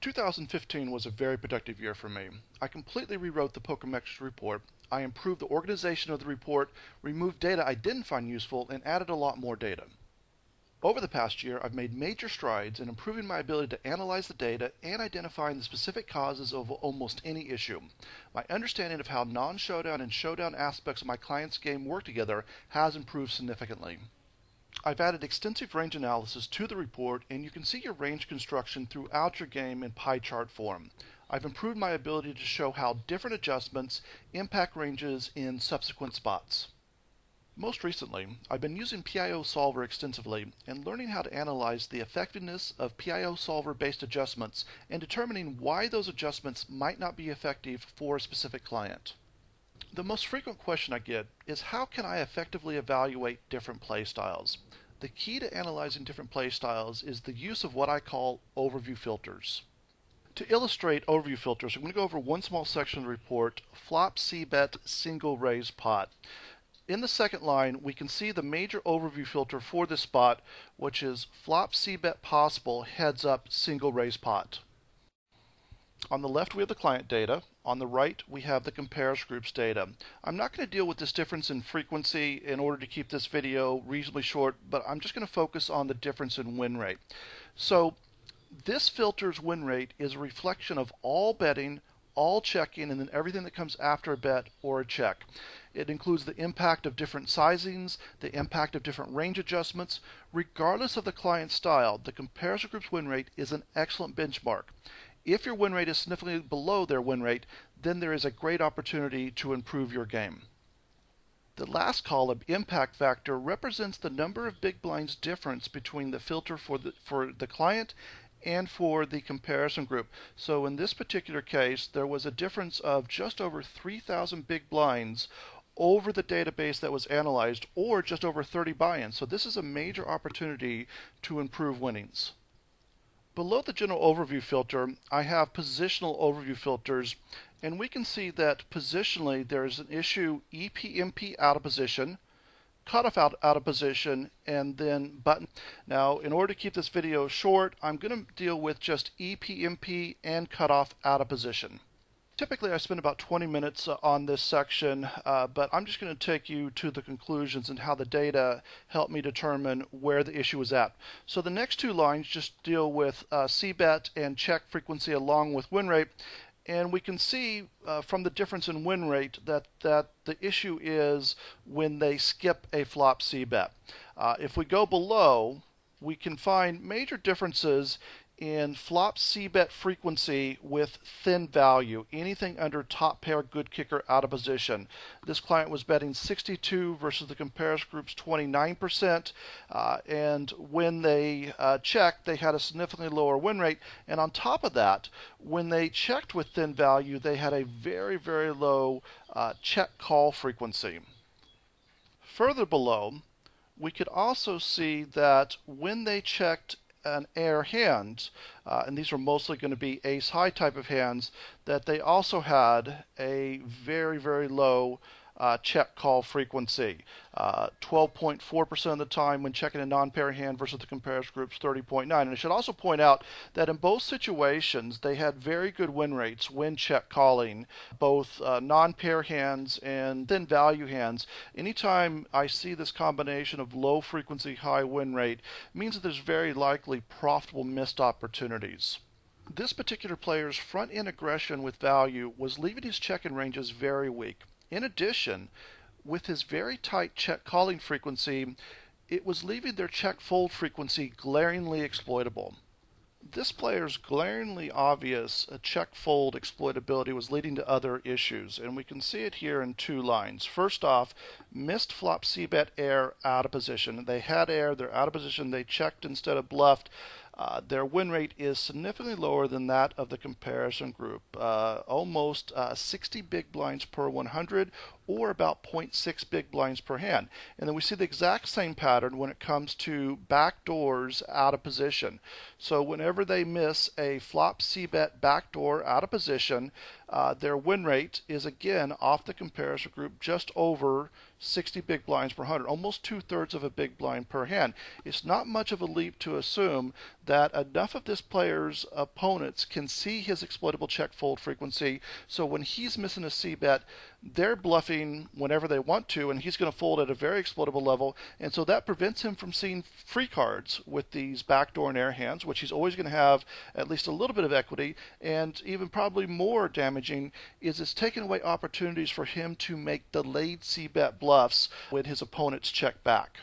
2015 was a very productive year for me. I completely rewrote the Pokermetrics report. I improved the organization of the report, removed data I didn't find useful, and added a lot more data. Over the past year, I've made major strides in improving my ability to analyze the data and identifying the specific causes of almost any issue. My understanding of how non-showdown and showdown aspects of my client's game work together has improved significantly. I've added extensive range analysis to the report, and you can see your range construction throughout your game in pie chart form. I've improved my ability to show how different adjustments impact ranges in subsequent spots. Most recently, I've been using PIO Solver extensively and learning how to analyze the effectiveness of PIO Solver-based adjustments and determining why those adjustments might not be effective for a specific client. The most frequent question I get is how can I effectively evaluate different play styles? The key to analyzing different play styles is the use of what I call overview filters. To illustrate overview filters, I'm going to go over one small section of the report, flop c-bet single raise pot. In the second line, we can see the major overview filter for this spot, which is flop c-bet possible heads up single raise pot. On the left, we have the client data. On the right, we have the comparison groups data. I'm not going to deal with this difference in frequency in order to keep this video reasonably short, but I'm just going to focus on the difference in win rate. So this filter's win rate is a reflection of all betting, all checking, and then everything that comes after a bet or a check. It includes the impact of different sizings, the impact of different range adjustments. Regardless of the client style, the comparison group's win rate is an excellent benchmark. If your win rate is significantly below their win rate, then there is a great opportunity to improve your game. The last column, impact factor, represents the number of big blinds difference between the filter for the client and for the comparison group. So in this particular case, there was a difference of just over 3,000 big blinds over the database that was analyzed, or just over 30 buy-ins. So this is a major opportunity to improve winnings. Below the general overview filter, I have positional overview filters, and we can see that positionally there is an issue EPMP out of position, cutoff out of position, and then button. Now, in order to keep this video short, I'm going to deal with just EPMP and cutoff out of position. Typically, I spend about 20 minutes on this section, but I'm just going to take you to the conclusions and how the data helped me determine where the issue was at. So the next two lines just deal with c-bet and check frequency along with win rate, and we can see from the difference in win rate that the issue is when they skip a flop c-bet. If we go below, we can find major differences in flop c-bet frequency with thin value, anything under top pair good kicker out of position. This client was betting 62 versus the comparison group's 29%, and when they checked, they had a significantly lower win rate, and on top of that, when they checked with thin value, they had a very, very low check call frequency. Further below, we could also see that when they checked an air hand, and these are mostly going to be ace high type of hands, that they also had a very, very low check call frequency. 12.4% of the time when checking a non-pair hand versus the comparison group's 30.9. And I should also point out that in both situations they had very good win rates when check calling, both non-pair hands and thin value hands. Anytime I see this combination of low frequency, high win rate, it means that there's very likely profitable missed opportunities. This particular player's front-end aggression with value was leaving his check-in ranges very weak. In addition, with his very tight check calling frequency, it was leaving their check fold frequency glaringly exploitable. This player's glaringly obvious check fold exploitability was leading to other issues, and we can see it here in two lines. First off, missed flop c-bet air out of position. They had air, they're out of position, they checked instead of bluffed. Their win rate is significantly lower than that of the comparison group, almost 60 big blinds per 100, or about 0.6 big blinds per hand. And then we see the exact same pattern when it comes to backdoors out of position. So whenever they miss a flop c-bet backdoor out of position, their win rate is again off the comparison group just over 60 big blinds per 100, almost 2/3 of a big blind per hand. It's not much of a leap to assume that enough of this player's opponents can see his exploitable check fold frequency, so when he's missing a c-bet, they're bluffing whenever they want to, and he's going to fold at a very exploitable level, and so that prevents him from seeing free cards with these backdoor and air hands, which he's always going to have at least a little bit of equity, and even probably more damaging is it's taking away opportunities for him to make delayed c-bet bluffs when his opponents check back.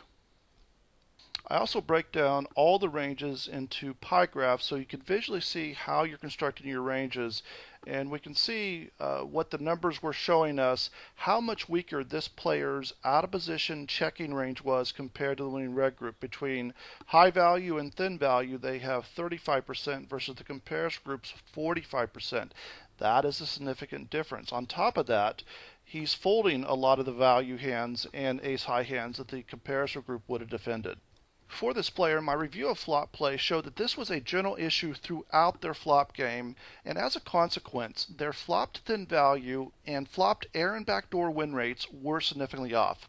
I also break down all the ranges into pie graphs so you can visually see how you're constructing your ranges, and we can see what the numbers were showing us, how much weaker this player's out of position checking range was compared to the winning red group. Between high value and thin value, they have 35% versus the comparison group's 45%. That is a significant difference. On top of that, he's folding a lot of the value hands and ace-high hands that the comparison group would have defended. For this player, my review of flop play showed that this was a general issue throughout their flop game, and as a consequence, their flopped thin value and flopped air and backdoor win rates were significantly off.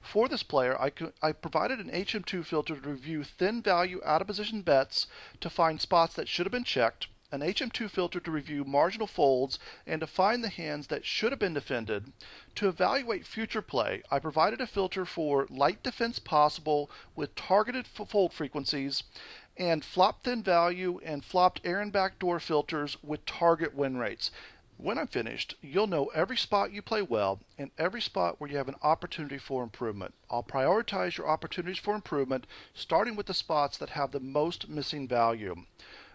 For this player, I provided an HM2 filter to review thin value out of position bets to find spots that should have been checked, an HM2 filter to review marginal folds and to find the hands that should have been defended. To evaluate future play, I provided a filter for light defense possible with targeted fold frequencies, and flop thin value and flopped air and backdoor filters with target win rates. When I'm finished, you'll know every spot you play well and every spot where you have an opportunity for improvement. I'll prioritize your opportunities for improvement, starting with the spots that have the most missing value.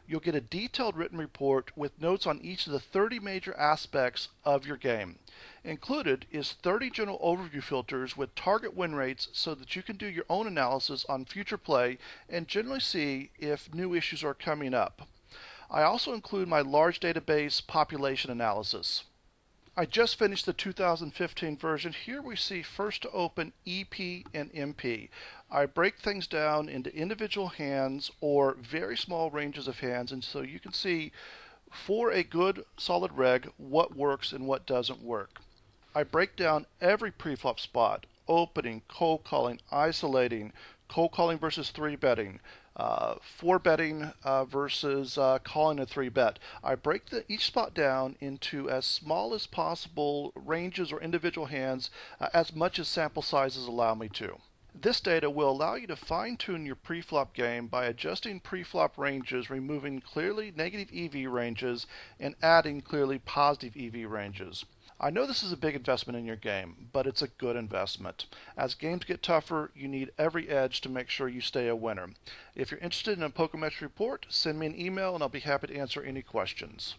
You'll get a detailed written report with notes on each of the 30 major aspects of your game. Included is 30 general overview filters with target win rates so that you can do your own analysis on future play and generally see if new issues are coming up. I also include my large database population analysis. I just finished the 2015 version. Here we see first to open EP and MP. I break things down into individual hands or very small ranges of hands, and so you can see for a good solid reg what works and what doesn't work. I break down every preflop spot: opening, cold calling, isolating, cold calling versus 3-betting, 4-betting versus calling a 3-bet. I break each spot down into as small as possible ranges or individual hands, as much as sample sizes allow me to. This data will allow you to fine-tune your preflop game by adjusting preflop ranges, removing clearly negative EV ranges, and adding clearly positive EV ranges. I know this is a big investment in your game, but it's a good investment. As games get tougher, you need every edge to make sure you stay a winner. If you're interested in a Pokermetrics report, send me an email and I'll be happy to answer any questions.